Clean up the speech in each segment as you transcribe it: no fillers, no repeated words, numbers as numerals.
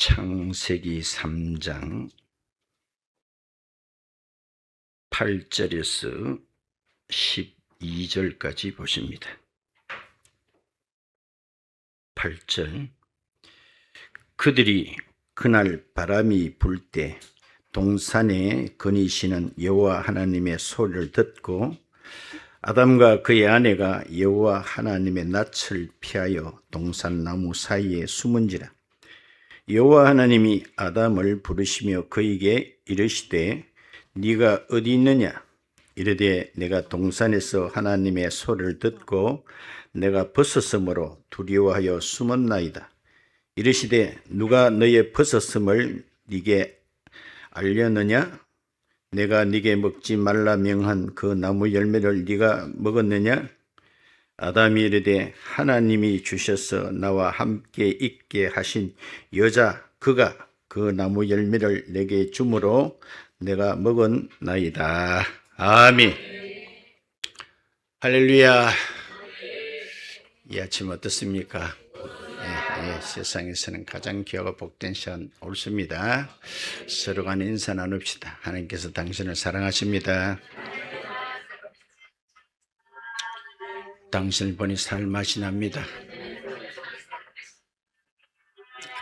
창세기 3장 8절에서 12절까지 보십니다. 8절. 그들이 그날 바람이 불 때 동산에 거니시는 여호와 하나님의 소리를 듣고 아담과 그의 아내가 여호와 하나님의 낯을 피하여 동산 나무 사이에 숨은지라. 여호와 하나님이 아담을 부르시며 그에게 이르시되 네가 어디 있느냐? 이르되 내가 동산에서 하나님의 소리를 듣고 내가 벗었으므로 두려워하여 숨었나이다. 이르시되 누가 너의 벗었음을 네게 알렸느냐? 내가 네게 먹지 말라 명한 그 나무 열매를 네가 먹었느냐? 아담이 이르되 하나님이 주셔서 나와 함께 있게 하신 여자 그가 그 나무 열매를 내게 주므로 내가 먹었나이다. 아멘. 할렐루야. 이 아침 어떻습니까? 세상에서는 가장 귀하고 복된 시간 옳습니다. 서로 간에 인사 나눕시다. 하나님께서 당신을 사랑하십니다. 당신을 보니 살맛이 납니다.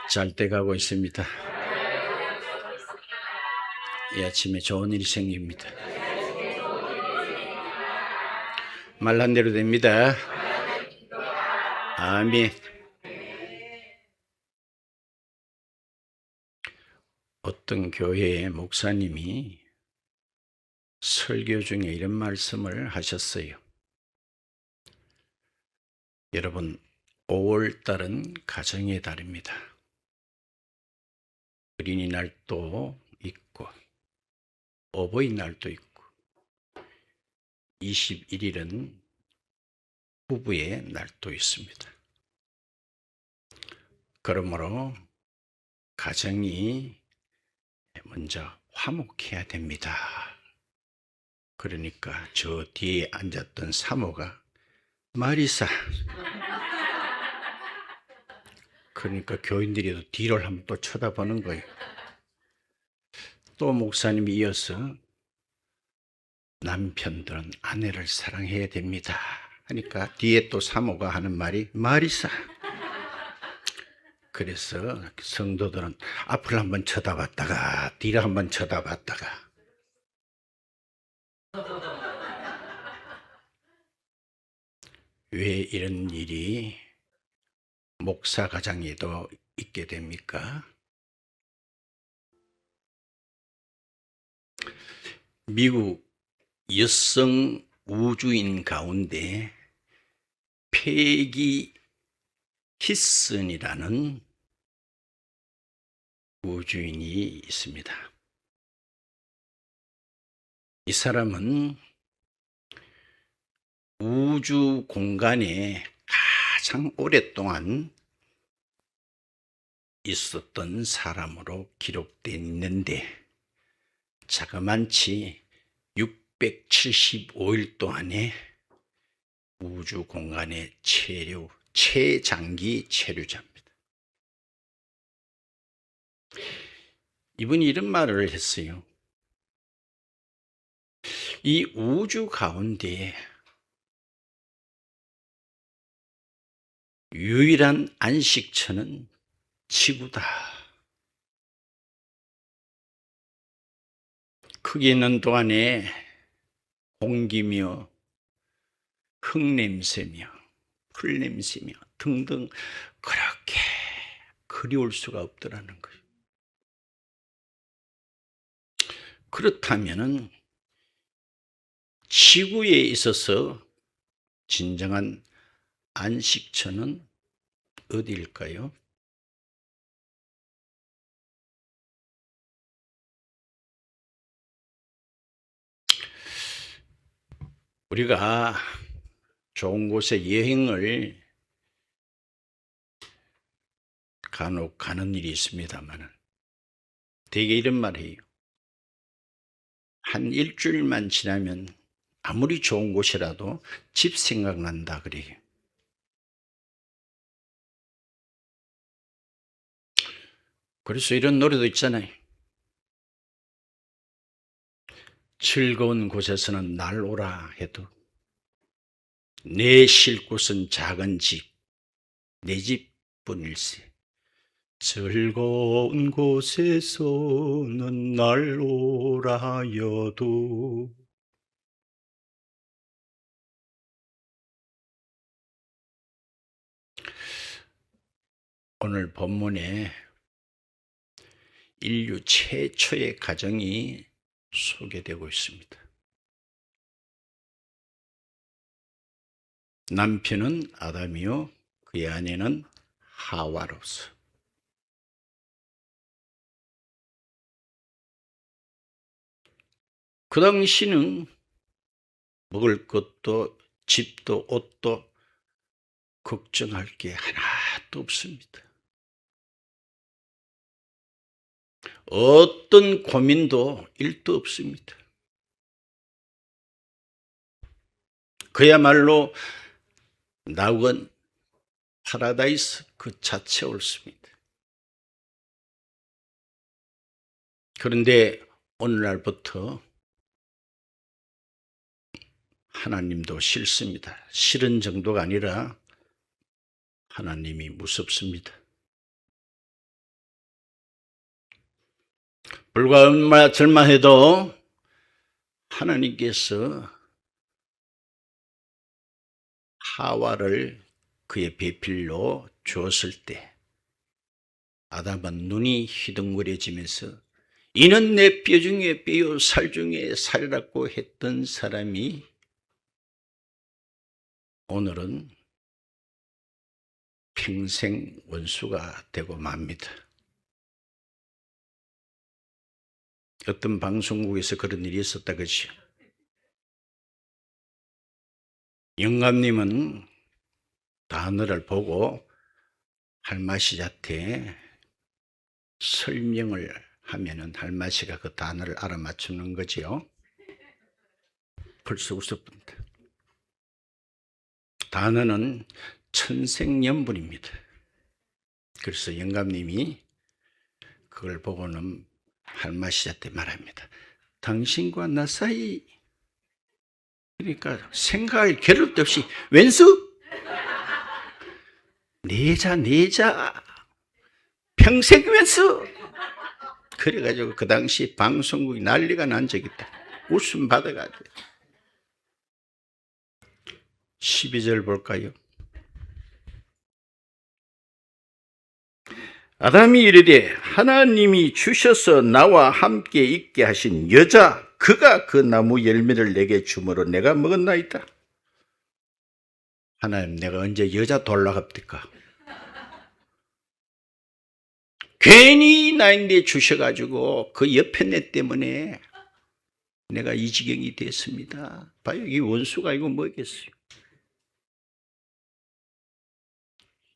잘 돼가고 있습니다. 이 아침에 좋은 일이 생깁니다. 말한 대로 됩니다. 아멘. 어떤 교회의 목사님이 설교 중에 이런 말씀을 하셨어요. 여러분, 5월달은 가정의 달입니다. 어린이날도 있고 어버이날도 있고 21일은 부부의 날도 있습니다. 그러므로 가정이 먼저 화목해야 됩니다. 그러니까 저 뒤에 앉았던 사모가 마리사. 그러니까 교인들이 뒤를 한번 또 쳐다보는 거예요. 또 목사님이 이어서 남편들은 아내를 사랑해야 됩니다. 하니까 뒤에 또 사모가 하는 말이 마리사. 그래서 성도들은 앞을 한번 쳐다봤다가 뒤를 한번 쳐다봤다가 왜 이런 일이 목사 가정에도 있게 됩니까? 미국 여성 우주인 가운데 패기 히슨이라는 우주인이 있습니다. 이 사람은 우주 공간에 가장 오랫동안 있었던 사람으로 기록되어 있는데 자그만치 675일 동안에 우주 공간의 최장기 체류자입니다. 이분이 이런 말을 했어요. 이 우주 가운데 유일한 안식처는 지구다. 거기 있는 동안에 공기며 흙냄새며 풀냄새며 등등 그렇게 그리울 수가 없더라는 거예요. 그렇다면은 지구에 있어서 진정한 안식처는 어디일까요? 우리가 좋은 곳에 여행을 간혹 가는 일이 있습니다만 되게 이런 말이에요. 한 일주일만 지나면 아무리 좋은 곳이라도 집 생각난다 그래요. 그래서 이런 노래도 있잖아요. 즐거운 곳에서는 날 오라 해도 내 쉴 곳은 작은 집, 내 집뿐일세. 즐거운 곳에서는 날 오라 하여도 오늘 본문에 인류 최초의 가정이 소개되고 있습니다. 남편은 아담이요 그의 아내는 하와로서. 그 당시는 먹을 것도 집도 옷도 걱정할 게 하나도 없습니다. 어떤 고민도 일도 없습니다. 그야말로 낙원 파라다이스 그 자체 옳습니다. 그런데 오늘날부터 하나님도 싫습니다. 싫은 정도가 아니라 하나님이 무섭습니다. 불과 얼마 전만 해도 하나님께서 하와를 그의 배필로 주었을 때 아담은 눈이 희둥거려지면서 이는 내 뼈 중에 뼈요 살 중에 살이라고 했던 사람이 오늘은 평생 원수가 되고 맙니다. 어떤 방송국에서 그런 일이 있었다 그죠? 영감님은 단어를 보고 할마시한테 설명을 하면은 할마시가 그 단어를 알아맞추는 거지요. 벌써 웃었습니다. 단어는 천생연분입니다. 그래서 영감님이 그걸 보고는 할마시한테 말합니다. 당신과 나 사이, 그러니까 생각할 겨를도 없이 왼수? 내자 평생 왼수? 그래가지고 그 당시 방송국이 난리가 난 적이 있다. 웃음 받아가지고. 12절 볼까요? 아담이 이르되 하나님이 주셔서 나와 함께 있게 하신 여자 그가 그 나무 열매를 내게 주므로 내가 먹었나이다. 하나님, 내가 언제 여자 돌라갑니까? 괜히 나인데 주셔가지고 그 옆에 내 때문에 내가 이 지경이 됐습니다. 봐요, 이 원수가 이거 뭐겠어요?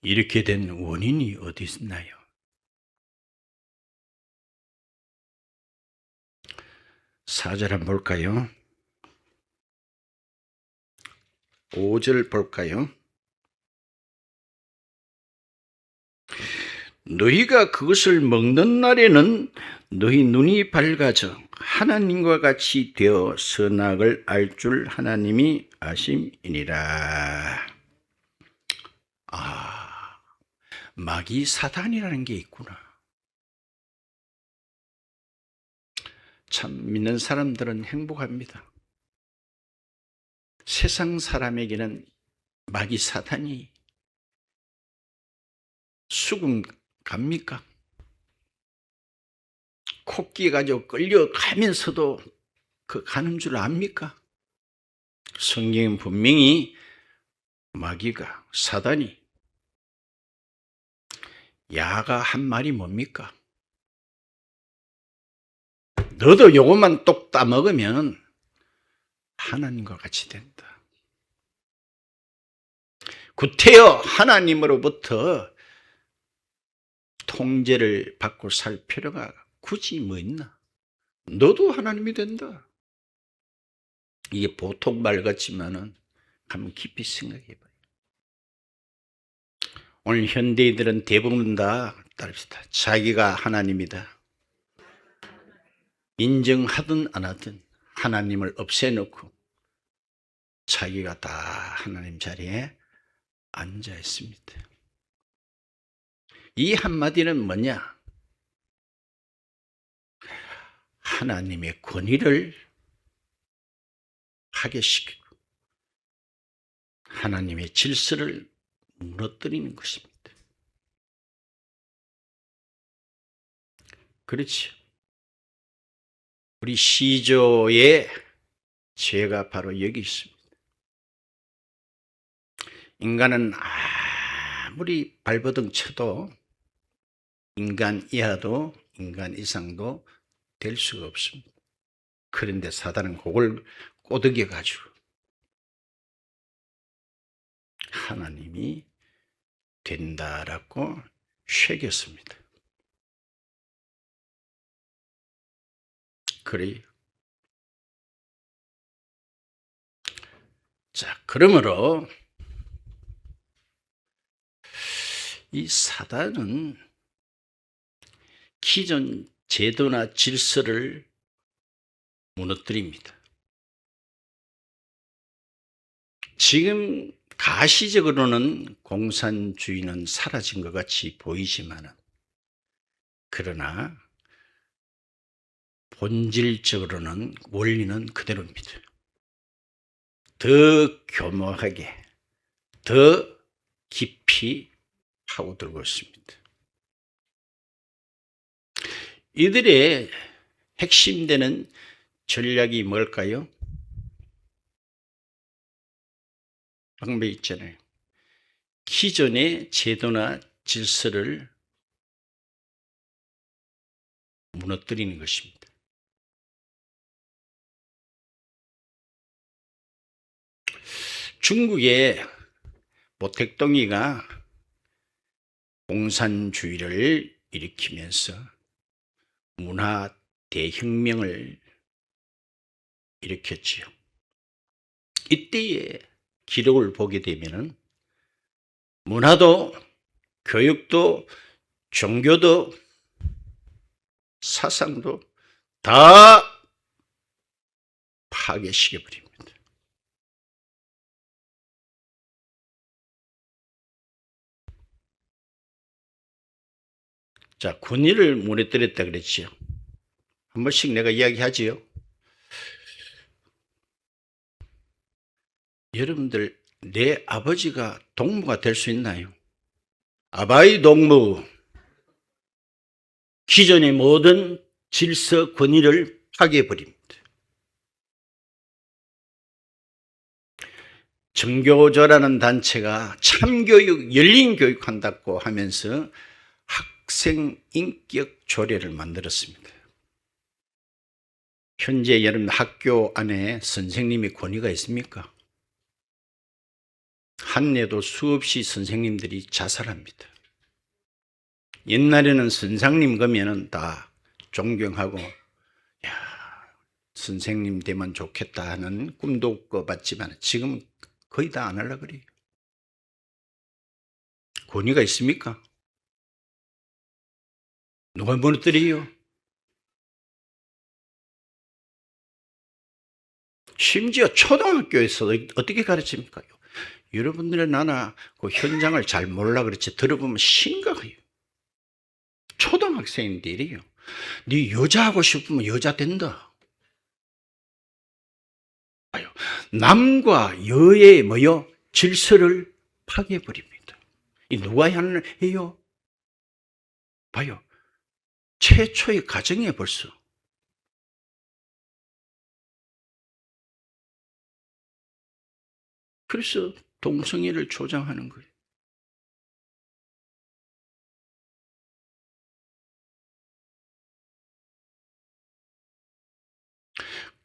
이렇게 된 원인이 어디 있나요? 4절 한번 볼까요? 5절 볼까요? 너희가 그것을 먹는 날에는 너희 눈이 밝아져 하나님과 같이 되어 선악을 알 줄 하나님이 아심이니라. 마귀 사단이라는 게 있구나. 참 믿는 사람들은 행복합니다. 세상 사람에게는 마귀 사단이 수금 갑니까? 코끼 가지고 끌려가면서도 그 가는 줄 압니까? 성경은 분명히 마귀가 사단이 야가 한 말이 뭡니까? 너도 요것만 똑 따먹으면 하나님과 같이 된다. 구태여 하나님으로부터 통제를 받고 살 필요가 굳이 뭐 있나? 너도 하나님이 된다. 이게 보통 말 같지만은 한번 깊이 생각해 봐요. 오늘 현대인들은 대부분 다 따릅시다. 자기가 하나님이다. 인정하든 안 하든 하나님을 없애놓고 자기가 다 하나님 자리에 앉아 있습니다. 이 한마디는 뭐냐? 하나님의 권위를 파괴시키고 하나님의 질서를 무너뜨리는 것입니다. 그렇죠. 우리 시조의 죄가 바로 여기 있습니다. 인간은 아무리 발버둥 쳐도 인간 이하도 인간 이상도 될 수가 없습니다. 그런데 사단은 그걸 꼬드겨 가지고 하나님이 된다라고 새겼습니다. 그래요. 자, 그러므로 이 사단은 기존 제도나 질서를 무너뜨립니다. 지금 가시적으로는 공산주의는 사라진 것 같이 보이지만 그러나 본질적으로는 원리는 그대로입니다. 더 교묘하게 더 깊이 파고들고 있습니다. 이들의 핵심되는 전략이 뭘까요? 방법이 있잖아요. 기존의 제도나 질서를 무너뜨리는 것입니다. 중국의 모택동이가 공산주의를 일으키면서 문화 대혁명을 일으켰지요. 이때의 기록을 보게 되면 문화도 교육도 종교도 사상도 다 파괴시켜버립니다. 자, 권위를 무너뜨렸다 그랬지요. 한 번씩 내가 이야기하지요. 여러분들, 내 아버지가 동무가 될 수 있나요? 아바이 동무. 기존의 모든 질서 권위를 파괴해버립니다. 정교조라는 단체가 참교육, 열린 교육한다고 하면서 학생 인격 조례를 만들었습니다. 현재 여러분 학교 안에 선생님의 권위가 있습니까? 한 해도 수없이 선생님들이 자살합니다. 옛날에는 선생님 그러면은 다 존경하고 선생님 되면 좋겠다 하는 꿈도 꿔봤지만 지금 거의 다 안 하려고 그래요. 권위가 있습니까? 누가 무너뜨려요? 심지어 초등학교에서 어떻게 가르칩니까? 여러분들의 나나 그 현장을 잘 몰라 그렇지 들어보면 심각해요. 초등학생인데 이래요. 네 여자 하고 싶으면 여자 된다. 남과 여의 뭐요? 질서를 파괴해버립니다. 이 누가 해요? 봐요. 최초의 가정에 벌써. 그래서 동성애를 조장하는 거예요.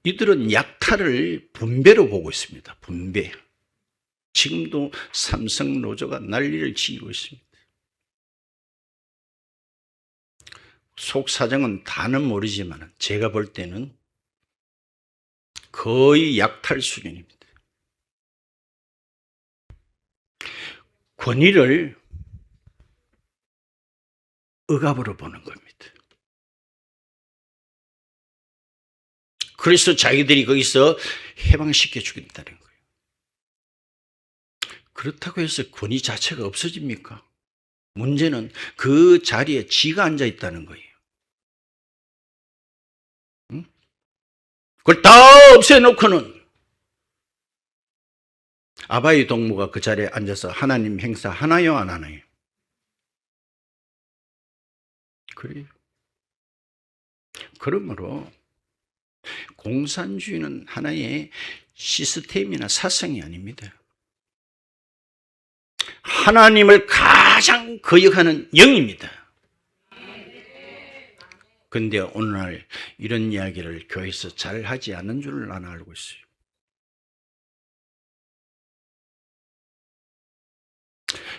이들은 약탈을 분배로 보고 있습니다. 분배. 지금도 삼성 노조가 난리를 치고 있습니다. 속 사정은 다는 모르지만 제가 볼 때는 거의 약탈 수준입니다. 권위를 억압으로 보는 겁니다. 그래서 자기들이 거기서 해방시켜 주겠다는 거예요. 그렇다고 해서 권위 자체가 없어집니까? 문제는 그 자리에 지가 앉아 있다는 거예요. 응? 그걸 다 없애놓고는 아바이 동무가 그 자리에 앉아서 하나님 행사 하나요, 안 하나요? 그래요. 그러므로 공산주의는 하나의 시스템이나 사상이 아닙니다. 하나님을 가장 거역하는 영입니다. 그런데 오늘날 이런 이야기를 교회에서 잘 하지 않는 줄 나는 알고 있어요.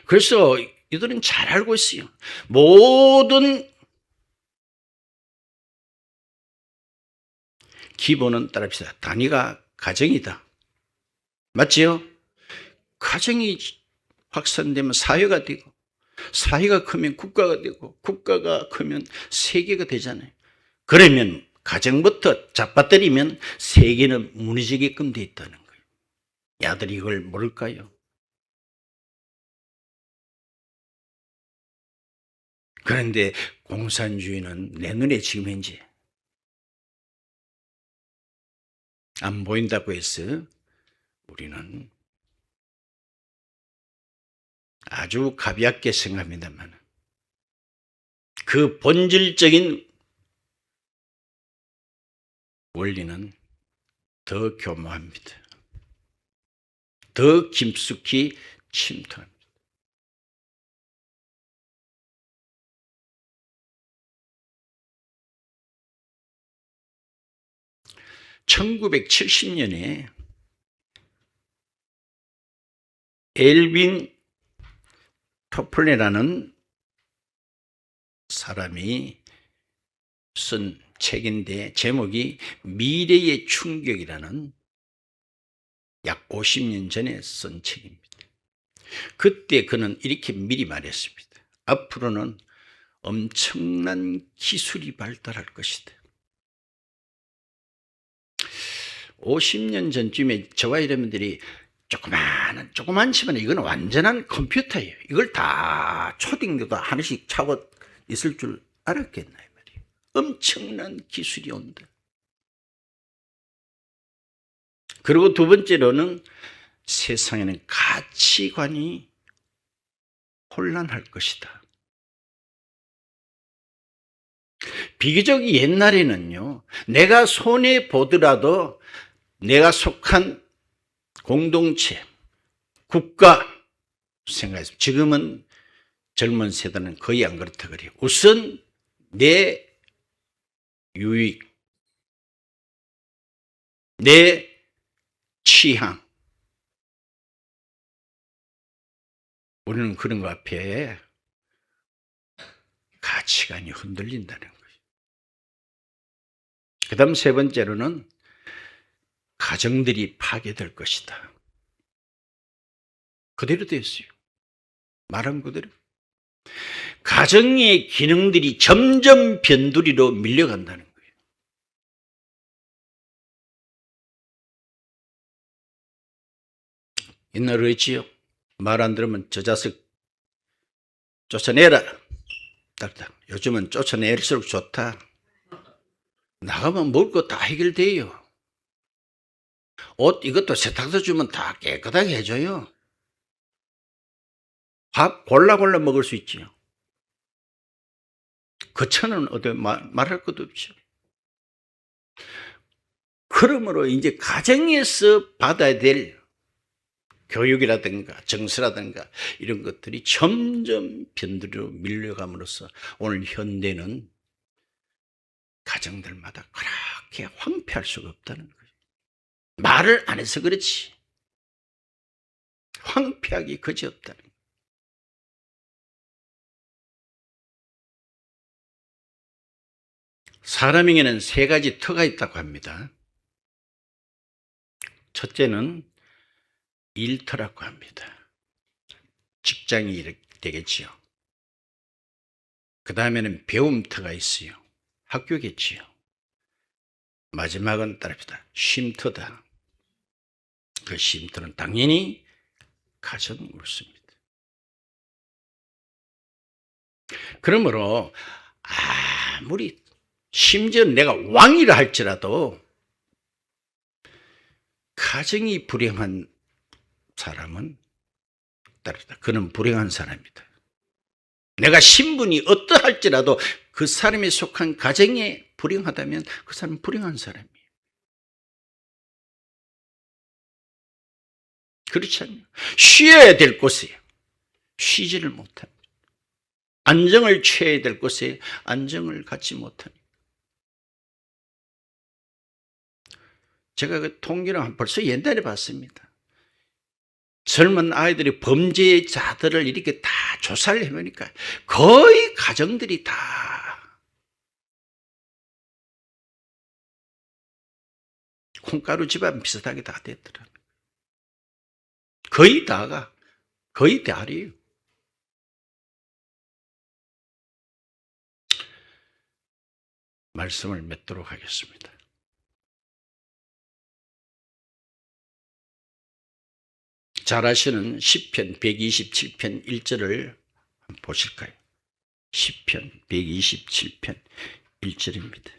그래서 이들은 잘 알고 있어요. 모든 기본은 따릅시다. 단위가 가정이다. 맞지요? 가정이 확산되면 사회가 되고, 사회가 크면 국가가 되고, 국가가 크면 세계가 되잖아요. 그러면 가정부터 잡아뜨리면 세계는 무너지게끔 돼 있다는 거예요. 야들이 이걸 모를까요? 그런데 공산주의는 내 눈에 지금 현재 안 보인다고 해서 우리는 아주 가볍게 생각합니다만 그 본질적인 원리는 더 교묘합니다. 더 깊숙이 침투합니다. (1970년에) 엘빈 토플레라는 사람이 쓴 책인데 제목이 미래의 충격이라는 약 50년 전에 쓴 책입니다. 그때 그는 이렇게 미리 말했습니다. 앞으로는 엄청난 기술이 발달할 것이다. 50년 전쯤에 저와 여러분들이 조그만치만 이거는 완전한 컴퓨터예요. 이걸 다 초딩도 하나씩 차고 있을 줄 알았겠나요? 말이에요. 엄청난 기술이 온다. 그리고 두 번째로는 세상에는 가치관이 혼란할 것이다. 비교적 옛날에는요, 내가 손해 보더라도 내가 속한 공동체, 국가 생각했습니다. 지금은 젊은 세대는 거의 안 그렇다 그래요. 우선 내 유익, 내 취향. 우리는 그런 거 앞에 가치관이 흔들린다는 거예요. 그 다음 세 번째로는 가정들이 파괴될 것이다. 그대로 됐어요. 말한 그대로. 가정의 기능들이 점점 변두리로 밀려간다는 거예요. 옛날에 그랬지요. 말 안 들으면 저 자식 쫓아내라. 딱딱. 요즘은 쫓아낼수록 좋다. 나가면 먹을 거 다 해결돼요. 옷 이것도 세탁소 주면 다 깨끗하게 해줘요. 밥 골라 먹을 수 있지요. 거처는 어디 말할 것도 없죠. 그러므로 이제 가정에서 받아야 될 교육이라든가 정서라든가 이런 것들이 점점 변두리로 밀려감으로써 오늘 현대는 가정들마다 그렇게 황폐할 수가 없다는 거예요. 말을 안 해서 그렇지 황폐하기 그지없다는 거예요. 사람에게는 세 가지 터가 있다고 합니다. 첫째는 일터라고 합니다. 직장이 되겠지요. 그 다음에는 배움터가 있어요. 학교겠지요. 마지막은 따릅니다. 쉼터다. 그 쉼터는 당연히 가정으로서입니다. 그러므로 아무리 심지어 내가 왕이라 할지라도 가정이 불행한 사람은 따릅니다. 그는 불행한 사람입니다. 내가 신분이 어떠할지라도 그 사람이 속한 가정에 불행하다면 그 사람은 불행한 사람이에요. 그렇지 않나요? 쉬어야 될 곳에 쉬지를 못합니다. 안정을 취해야 될 곳에 안정을 갖지 못합니다. 제가 그 통계를 벌써 옛날에 봤습니다. 젊은 아이들이 범죄자들을 이렇게 다 조사를 해보니까 거의 가정들이 다 콩가루 집안 비슷하게 다 됐더라고요. 거의 다가, 거의 대아리예요. 말씀을 맺도록 하겠습니다. 잘 아시는 시편 127편 1절을 보실까요? 시편 127편 1절입니다.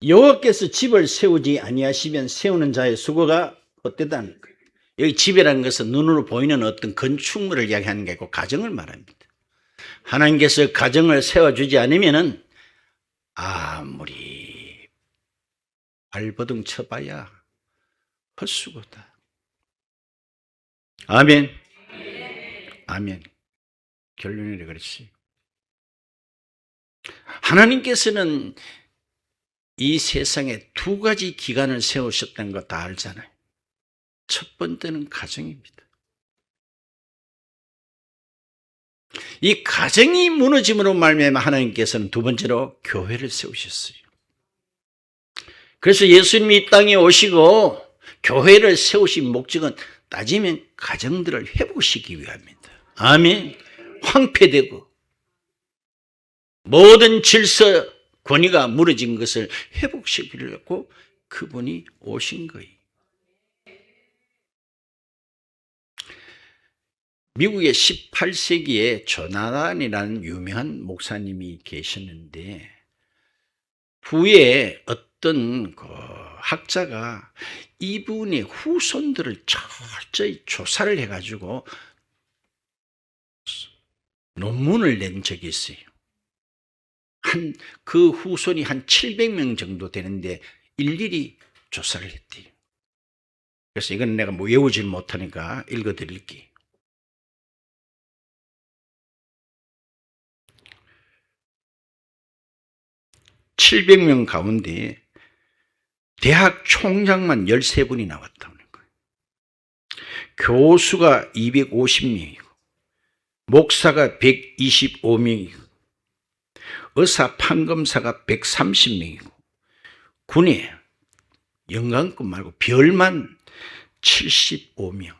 여호와께서 집을 세우지 아니하시면 세우는 자의 수고가 헛되다는 거예요. 여기 집이라는 것은 눈으로 보이는 어떤 건축물을 이야기하는 게 아니고 가정을 말합니다. 하나님께서 가정을 세워주지 않으면은 아무리 발버둥 쳐봐야 헛수고다. 아멘. 아멘. 결론이 그렇지. 하나님께서는 이 세상에 두 가지 기관을 세우셨다는 거 다 알잖아요. 첫 번째는 가정입니다. 이 가정이 무너짐으로 말미암아 하나님께서는 두 번째로 교회를 세우셨어요. 그래서 예수님이 이 땅에 오시고 교회를 세우신 목적은 따지면 가정들을 회복시키기 위함입니다. 아멘. 황폐되고 모든 질서 권위가 무너진 것을 회복시키려고 그분이 오신 거예요. 미국의 18세기에 조나단이라는 유명한 목사님이 계셨는데 후에 어떤 그 학자가 이분의 후손들을 철저히 조사를 해가지고 논문을 낸 적이 있어요. 그 후손이 한 700명 정도 되는데 일일이 조사를 했대요. 그래서 이건 내가 뭐 외우질 못하니까 읽어드릴게요. (700명) 가운데 대학 총장만 13분이 나왔다는 거예요. 교수가 250명이고 목사가 125명이고 의사 판검사가 130명이고 군에 영광급 말고 별만 75명.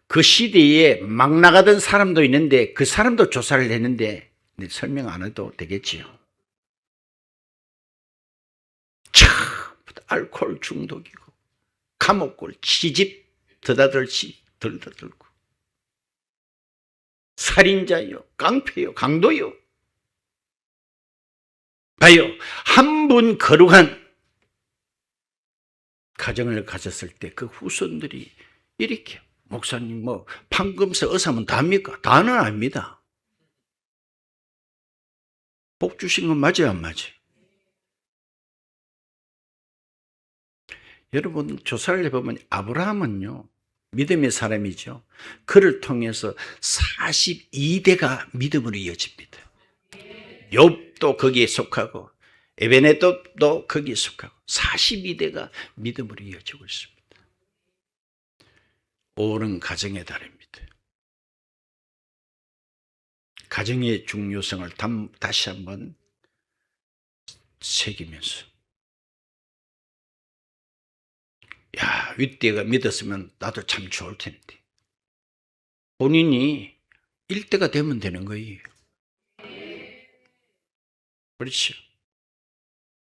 그 시대에 막 나가던 사람도 있는데 그 사람도 조사를 했는데 설명 안 해도 되겠지요. 참 알코올 중독이고 감옥골 시집 드다들지 들고 살인자요, 깡패요, 강도요. 봐요. 한 분 거룩한 가정을 가졌을 때 그 후손들이 이렇게 목사님 뭐 판검사 의사면 다 합니까? 다는 아닙니다. 복 주신 건 맞아요, 안 맞아요? 여러분 조사를 해보면 아브라함은요 믿음의 사람이죠. 그를 통해서 42대가 믿음으로 이어집니다. 욥도 거기에 속하고 에베네도도 거기에 속하고 42대가 믿음으로 이어지고 있습니다. 옳은 가정의 달입니다. 가정의 중요성을 다시 한번 새기면서 윗대가 믿었으면 나도 참 좋을 텐데. 본인이 일대가 되면 되는 거예요. 그렇죠.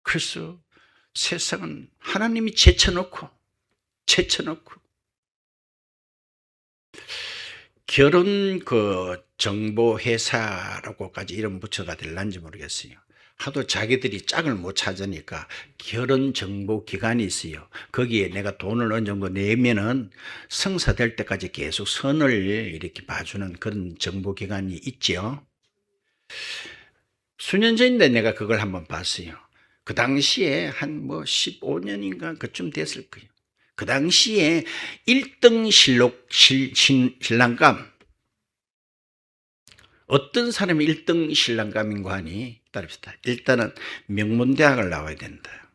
그래서 세상은 하나님이 제쳐놓고 결혼 정보 회사라고까지 이름 붙여가 될란지 모르겠어요. 하도 자기들이 짝을 못 찾으니까 결혼 정보 기관이 있어요. 거기에 내가 돈을 어느 정도 내면은 성사될 때까지 계속 선을 이렇게 봐주는 그런 정보 기관이 있죠. 수년 전인데 내가 그걸 한번 봤어요. 그 당시에 한 15년인가 그쯤 됐을 거예요. 그 당시에 1등 신랑감, 어떤 사람이 1등 신랑감인가 하니 따릅시다. 일단은 명문대학을 나와야 된다.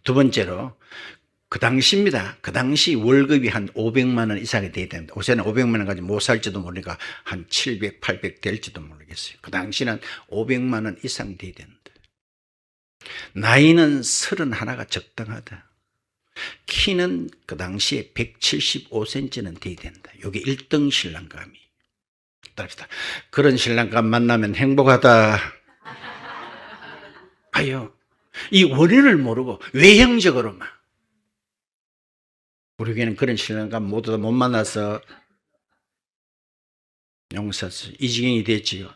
두 번째로 그 당시입니다. 그 당시 월급이 한 500만 원 이상이 돼야 됩니다. 요새는 500만 원 가지고 못 살지도 모르니까 한 700, 800 될지도 모르겠어요. 그 당시는 500만 원 이상 돼야 된다. 나이는 31가 적당하다. 키는 그 당시에 175cm는 돼야 된다. 이게 1등 신랑감이. 따릅시다. 그런 신랑감 만나면 행복하다. 봐요. 이 원인을 모르고 외형적으로만. 우리에게는 그런 신랑감 모두 다 못 만나서 용서서 이 지경이 됐지요.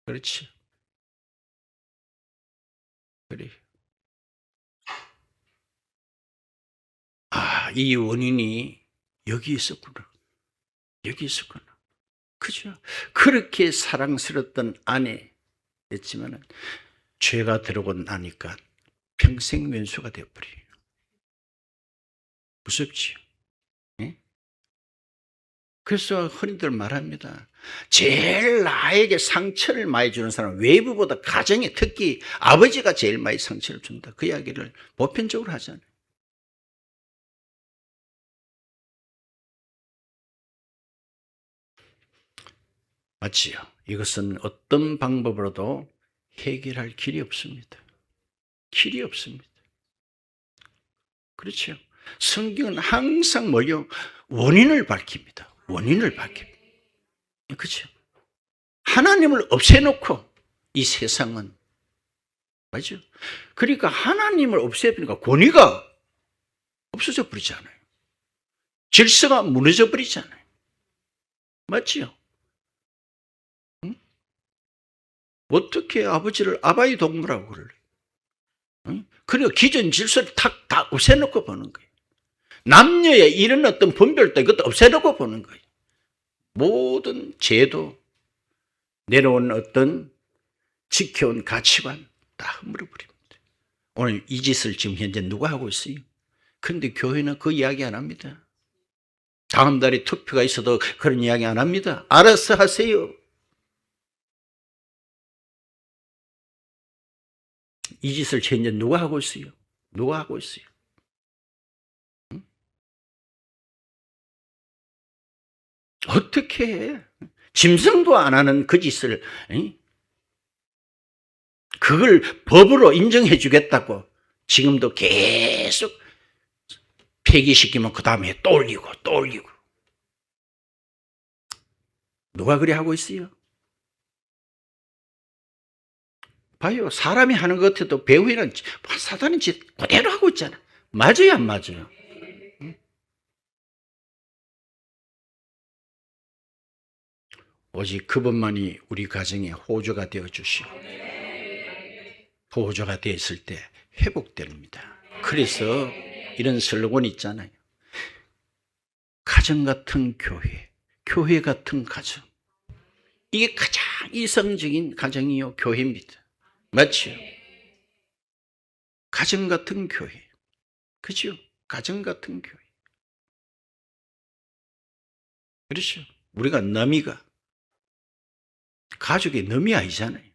그렇지. 그래. 이 원인이 여기 있었구나. 여기 있었구나. 그죠? 그렇게 사랑스럽던 아내였지만은 죄가 들어오고 나니까 평생 왼수가 되어버려요. 무섭지요. 네? 그래서 흔히들 말합니다. 제일 나에게 상처를 많이 주는 사람은 외부보다 가정에, 특히 아버지가 제일 많이 상처를 준다. 그 이야기를 보편적으로 하잖아요. 맞지요? 이것은 어떤 방법으로도 해결할 길이 없습니다. 길이 없습니다. 그렇죠? 성경은 항상 뭐요? 원인을 밝힙니다. 원인을 밝힙니다. 그렇죠? 하나님을 없애놓고 이 세상은 맞죠? 그러니까 하나님을 없애버리니까 권위가 없어져 버리잖아요. 질서가 무너져 버리잖아요. 맞지요? 응? 어떻게 아버지를 아바이 동무라고 그래? 응? 그리고 기존 질서를 다 없애놓고 보는 거예요. 남녀의 이런 어떤 분별도 이것도 없애놓고 보는 거예요. 모든 제도, 내려온 어떤 지켜온 가치관 다 허물어버립니다. 오늘 이 짓을 지금 현재 누가 하고 있어요? 그런데 교회는 그 이야기 안 합니다. 다음 달에 투표가 있어도 그런 이야기 안 합니다. 알아서 하세요. 이 짓을 현재 누가 하고 있어요? 누가 하고 있어요? 응? 어떻게 해? 짐승도 안 하는 그 짓을 그걸 법으로 인정해 주겠다고 지금도 계속 폐기시키면 그 다음에 또 올리고 또 올리고. 누가 그래 하고 있어요? 봐요. 사람이 하는 것 같아도 배후에는 사단은 짓 그대로 하고 있잖아. 맞아요, 안 맞아요? 오직 그분만이 우리 가정의 호조가 되어 주시고 호조가 되었을 때 회복됩니다. 그래서 이런 슬로건이 있잖아요. 가정 같은 교회, 교회 같은 가정. 이게 가장 이성적인 가정이요 교회입니다. 맞죠? 가정 같은 교회. 그죠? 가정 같은 교회. 그렇죠? 우리가 너미가 가족의 너미 아니잖아요.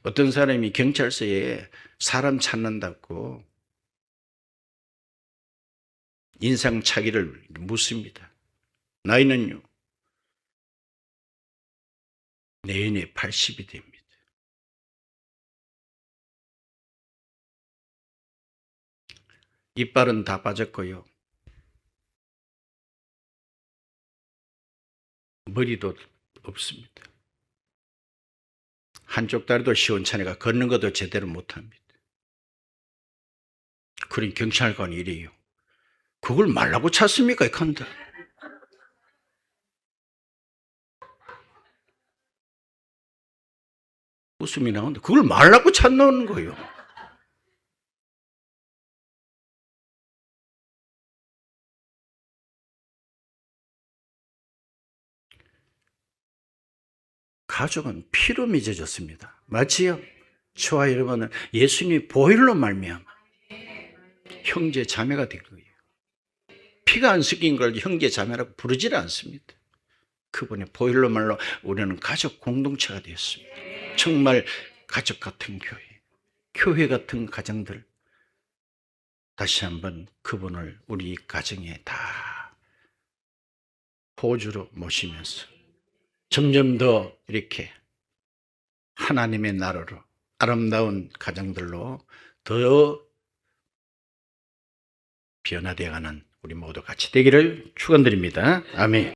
어떤 사람이 경찰서에 사람 찾는다고 인상착의를 묻습니다. 나이는요? 내년에 80이 됩니다. 이빨은 다 빠졌고요. 머리도 없습니다. 한쪽 다리도 시원찮으니까 걷는 것도 제대로 못합니다. 그런 경찰관이 이래요. 그걸 말라고 찾습니까? 이칸다. 웃음이 나오는데 그걸 말라고 찾는 거예요. 가족은 피로 맺어졌습니다. 맞지요? 저와 여러분은 예수님이 보혈로 말미암아 형제 자매가 된 거예요. 피가 안 섞인 걸 형제 자매라고 부르질 않습니다. 그분의 보혈로 말로 우리는 가족 공동체가 되었습니다. 정말 가족 같은 교회 같은 가정들, 다시 한번 그분을 우리 가정에 다 호주로 모시면서 점점 더 이렇게 하나님의 나라로 아름다운 가정들로 더 변화되어가는 우리 모두 같이 되기를 축원드립니다. 아멘.